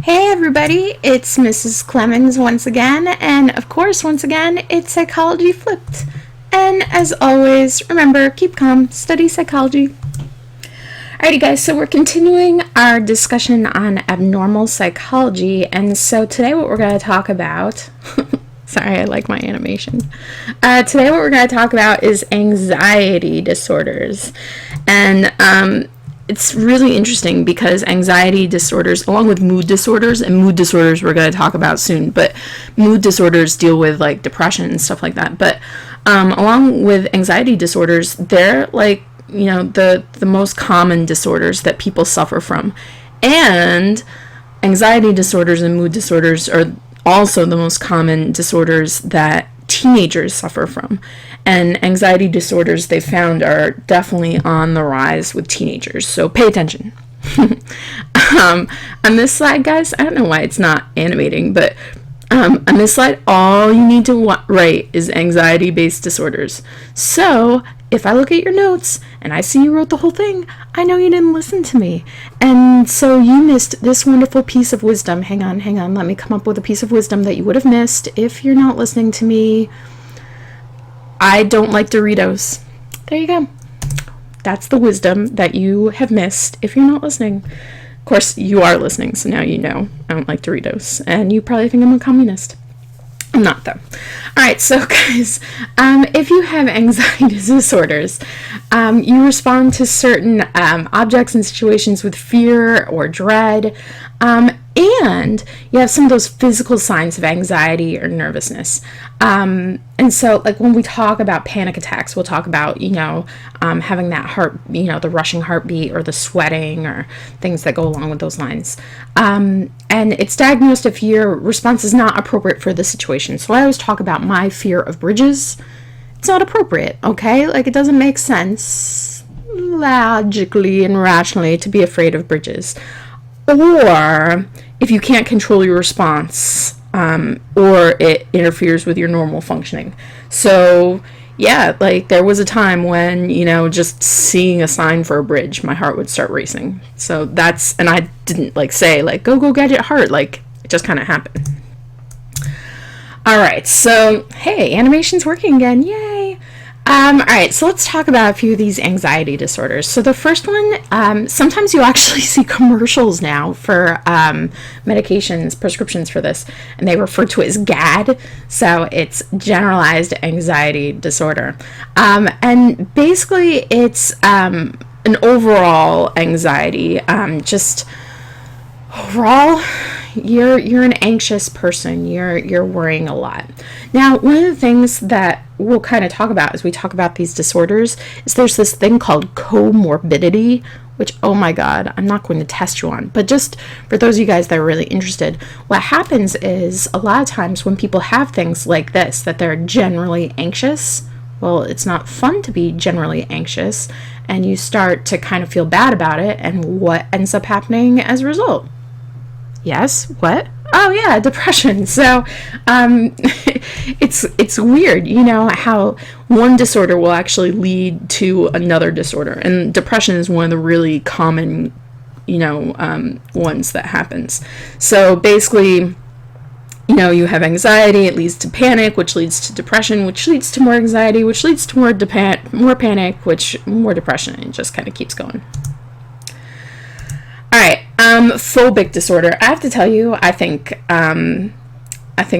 Hey everybody, it's Mrs. Clemens once again, and of course, once again, it's Psychology Flipped. And as always, remember, keep calm, study psychology. Alrighty guys, so we're continuing our discussion on abnormal psychology, and so today what we're going to talk about, sorry, I like my animation. Today what we're going to talk about is anxiety disorders. And it's really interesting because anxiety disorders, along with mood disorders, and mood disorders we're going to talk about soon, but mood disorders deal with like depression and stuff like that. But along with anxiety disorders, they're like, the most common disorders that people suffer from. And anxiety disorders and mood disorders are also the most common disorders that teenagers suffer from. And anxiety disorders, they found, are definitely on the rise with teenagers. So pay attention. On this slide, guys, I don't know why it's not animating, but on this slide, all you need to write is anxiety-based disorders. So if I look at your notes and I see you wrote the whole thing, I know you didn't listen to me. And so you missed this wonderful piece of wisdom. Hang on. Let me come up with a piece of wisdom that you would have missed if you're not listening to me. I don't like Doritos. There you go. That's the wisdom that you have missed if you're not listening. Of course, you are listening, so now you know I don't like Doritos. And you probably think I'm a communist. I'm not, though. Alright, so guys, if you have anxiety disorders, you respond to certain objects and situations with fear or dread, and you have some of those physical signs of anxiety or nervousness. And so, like, when we talk about panic attacks, we'll talk about, having that heart, the rushing heartbeat or the sweating or things that go along with those lines. And it's diagnosed if your response is not appropriate for the situation. So I always talk about my fear of bridges. It's not appropriate, okay? Like, it doesn't make sense logically and rationally to be afraid of bridges. Or if you can't control your response, or it interferes with your normal functioning. So yeah, like there was a time when, just seeing a sign for a bridge, my heart would start racing. So and I didn't say go get it heart, it just kind of happened. All right, so hey, animation's working again, yay. All right, so let's talk about a few of these anxiety disorders. So the first one, sometimes you actually see commercials now for medications, prescriptions for this, and they refer to it as GAD. So it's Generalized Anxiety Disorder. And basically it's an overall anxiety, just overall, you're an anxious person. You're worrying a lot. Now, one of the things that we'll kind of talk about as we talk about these disorders is there's this thing called comorbidity, which, oh my God, I'm not going to test you on. But just for those of you guys that are really interested, what happens is a lot of times when people have things like this, that they're generally anxious, well, it's not fun to be generally anxious, and you start to kind of feel bad about it, and what ends up happening as a result? Yes, what? Oh yeah, depression. So it's weird, how one disorder will actually lead to another disorder, and depression is one of the really common ones that happens. So basically, you have anxiety, it leads to panic, which leads to depression, which leads to more anxiety, which leads to more panic, which more depression, and it just kind of keeps going. All right, phobic disorder. I have to tell you, I think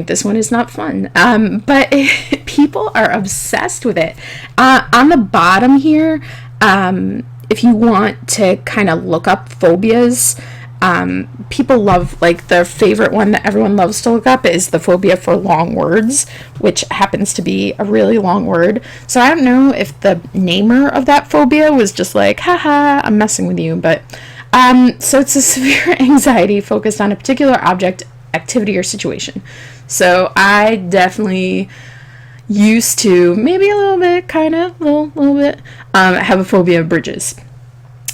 this one is not fun. But people are obsessed with it. On the bottom here, if you want to kind of look up phobias, people love, their favorite one that everyone loves to look up is the phobia for long words, which happens to be a really long word. So I don't know if the namer of that phobia was just haha, I'm messing with you, but so it's a severe anxiety focused on a particular object, activity, or situation. So I definitely used to, maybe a little bit, little bit, have a phobia of bridges.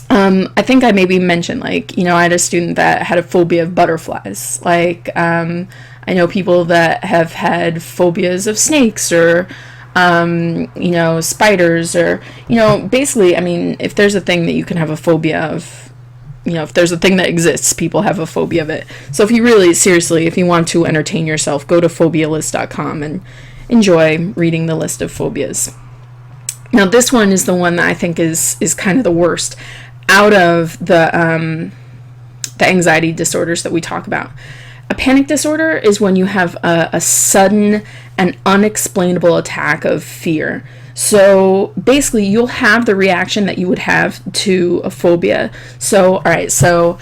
I think I maybe mentioned, I had a student that had a phobia of butterflies. I know people that have had phobias of snakes or spiders, or, basically, I mean, if there's a thing that you can have a phobia of, if there's a thing that exists, people have a phobia of it. So if you really, seriously, if you want to entertain yourself, go to phobialist.com and enjoy reading the list of phobias. Now, this one is the one that I think is kind of the worst out of the anxiety disorders that we talk about. A panic disorder is when you have a sudden and unexplainable attack of fear. So basically, you'll have the reaction that you would have to a phobia. So, all right, so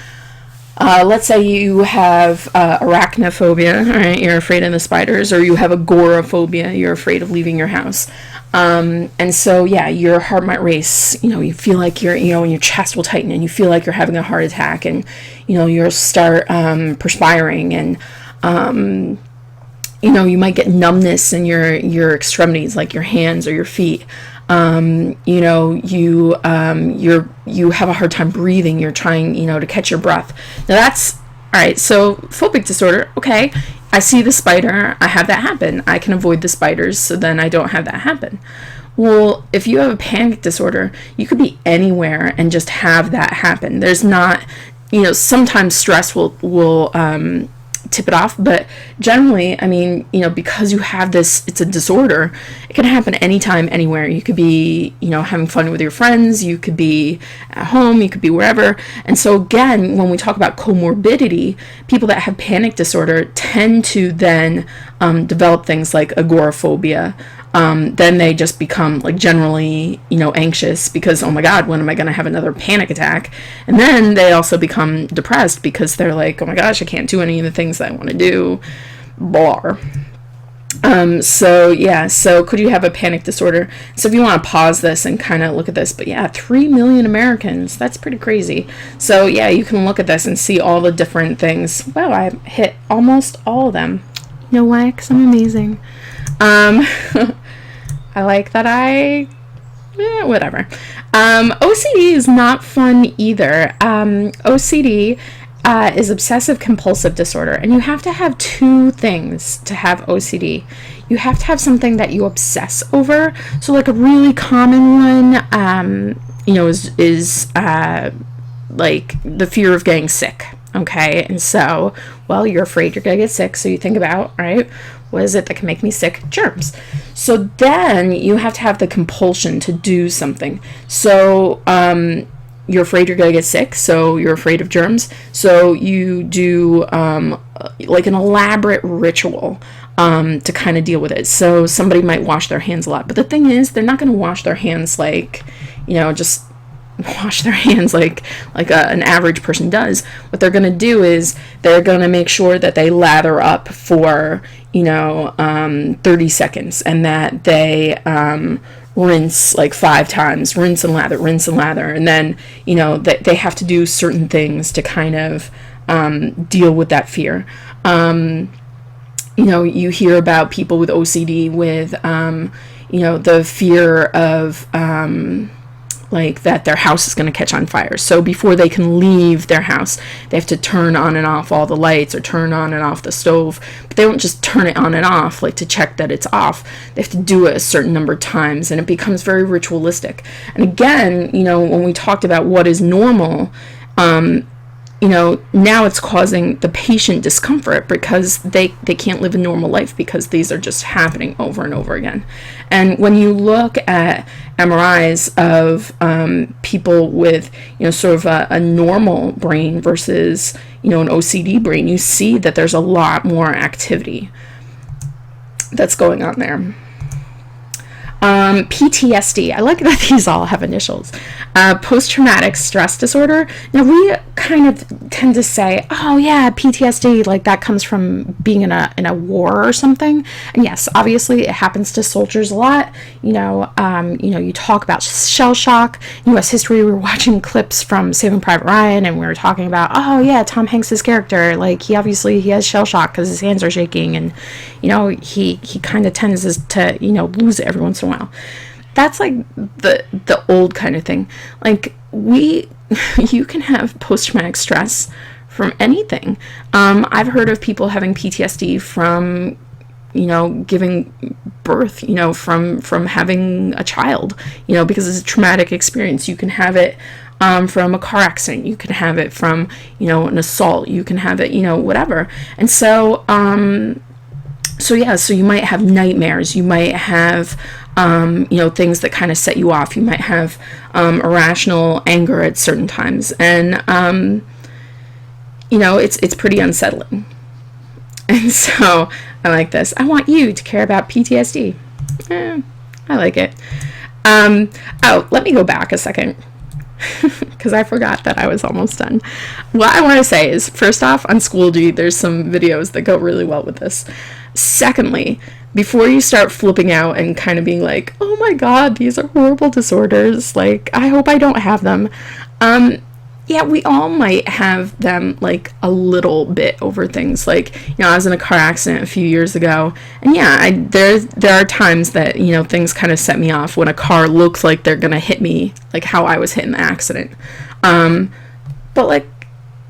let's say you have arachnophobia, all right, you're afraid of the spiders, or you have agoraphobia, you're afraid of leaving your house. And so, yeah, your heart might race, you feel like and your chest will tighten, and you feel like you're having a heart attack, and, you'll start perspiring, and, you might get numbness in your extremities, like your hands or your feet. You have a hard time breathing. You're trying, to catch your breath. Now that's, all right, so phobic disorder, okay, I see the spider, I have that happen. I can avoid the spiders, so then I don't have that happen. Well, if you have a panic disorder, you could be anywhere and just have that happen. There's not, sometimes stress will tip it off, but generally, I mean, because you have this, it's a disorder, it can happen anytime, anywhere. You could be, having fun with your friends, you could be at home, you could be wherever. And so again, when we talk about comorbidity, people that have panic disorder tend to then develop things like agoraphobia. Then they just become like generally, anxious because, oh my God, when am I going to have another panic attack? And then they also become depressed because they're like, oh my gosh, I can't do any of the things that I want to do. Blah. So could you have a panic disorder? So if you want to pause this and kind of look at this, but yeah, 3 million Americans, that's pretty crazy. So yeah, you can look at this and see all the different things. Wow, I hit almost all of them. You know why? Because I'm amazing. I like that whatever. OCD is not fun either. OCD is obsessive-compulsive disorder, and you have to have two things to have OCD. You have to have something that you obsess over. So like a really common one, is like the fear of getting sick. Okay, and so, well, you're afraid you're gonna get sick, so you think about, right, what is it that can make me sick? Germs. So then you have to have the compulsion to do something. So you're afraid you're gonna get sick, so you're afraid of germs, so you do like an elaborate ritual to kind of deal with it. So somebody might wash their hands a lot, but the thing is, they're not gonna wash their hands like, just wash their hands like an average person does. What they're going to do is they're going to make sure that they lather up for 30 seconds, and that they rinse like 5 times, rinse and lather, and then they have to do certain things to kind of deal with that fear. You hear about people with OCD with the fear of like that their house is going to catch on fire. So before they can leave their house, they have to turn on and off all the lights or turn on and off the stove. But they don't just turn it on and off like to check that it's off. They have to do it a certain number of times, and it becomes very ritualistic. And again, when we talked about what is normal, now it's causing the patient discomfort because they can't live a normal life because these are just happening over and over again. And when you look at MRIs of people with, sort of a normal brain versus, an OCD brain, you see that there's a lot more activity that's going on there. PTSD. I like that these all have initials. Post-traumatic stress disorder. Now, we kind of tend to say, oh yeah, PTSD, like that comes from being in a war or something. And yes, obviously it happens to soldiers a lot. You talk about shell shock. U.S. history, we were watching clips from Saving Private Ryan, and we were talking about, oh yeah, Tom Hanks' character, like he has shell shock because his hands are shaking, and he kind of tends to lose it every once in a while. That's like the old kind of thing. Like you can have post-traumatic stress from anything. I've heard of people having PTSD from giving birth, from having a child, because it's a traumatic experience. You can have it from a car accident, you can have it from, an assault, you can have it, whatever. And so, so you might have nightmares, you might have, things that kind of set you off. You might have irrational anger at certain times. And, it's pretty unsettling. And so I like this. I want you to care about PTSD. I like it. Let me go back a second, because I forgot that I was almost done. What I want to say is, first off, on Schoology, there's some videos that go really well with this. Secondly, before you start flipping out and kind of being like, oh my god, these are horrible disorders, like, I hope I don't have them. Yeah, we all might have them, like, a little bit over things. Like, I was in a car accident a few years ago, and yeah, there are times that, things kind of set me off when a car looks like they're gonna hit me, like how I was hit in the accident. But, like,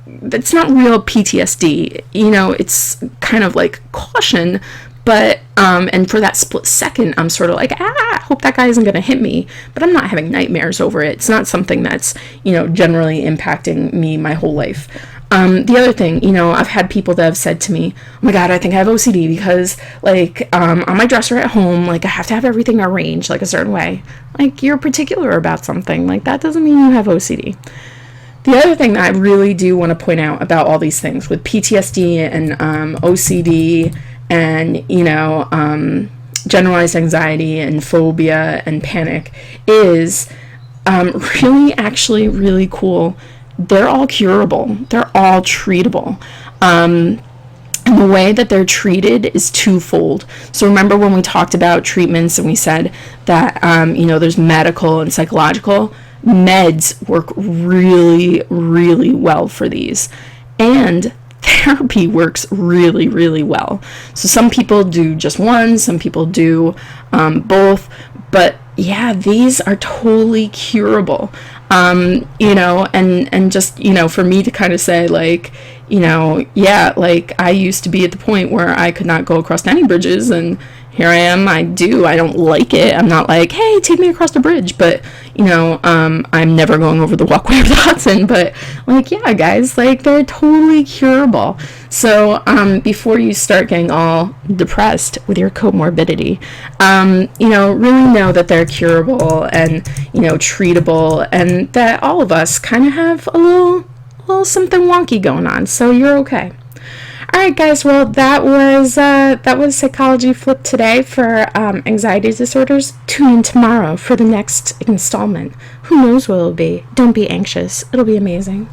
it's not real PTSD, it's kind of like caution, but, and for that split second, I'm sort of like, I hope that guy isn't going to hit me, but I'm not having nightmares over it. It's not something that's, generally impacting me my whole life. The other thing, I've had people that have said to me, oh my god, I think I have OCD because, like, on my dresser at home, like, I have to have everything arranged, like, a certain way. Like, you're particular about something. Like, that doesn't mean you have OCD. The other thing that I really do want to point out about all these things with PTSD and OCD and, generalized anxiety and phobia and panic is really cool. They're all curable. They're all treatable. And the way that they're treated is twofold. So remember when we talked about treatments and we said that, there's medical and psychological. Meds work really, really well for these. And therapy works really, really well. So some people do just one, some people do both, but yeah, these are totally curable. And just, for me to kind of say, like, yeah, like, I used to be at the point where I could not go across any bridges, and here I am, I don't like it. I'm not like, hey, take me across the bridge, but, I'm never going over the walkway of the Hudson, but, like, yeah, guys, like, they're totally curable. So, before you start getting all depressed with your comorbidity, really know that they're curable and, treatable, and that all of us kind of have a little something wonky going on, so you're okay. Alright guys, well that was Psychology Flip today for anxiety disorders. Tune in tomorrow for the next installment. Who knows what it'll be? Don't be anxious. It'll be amazing.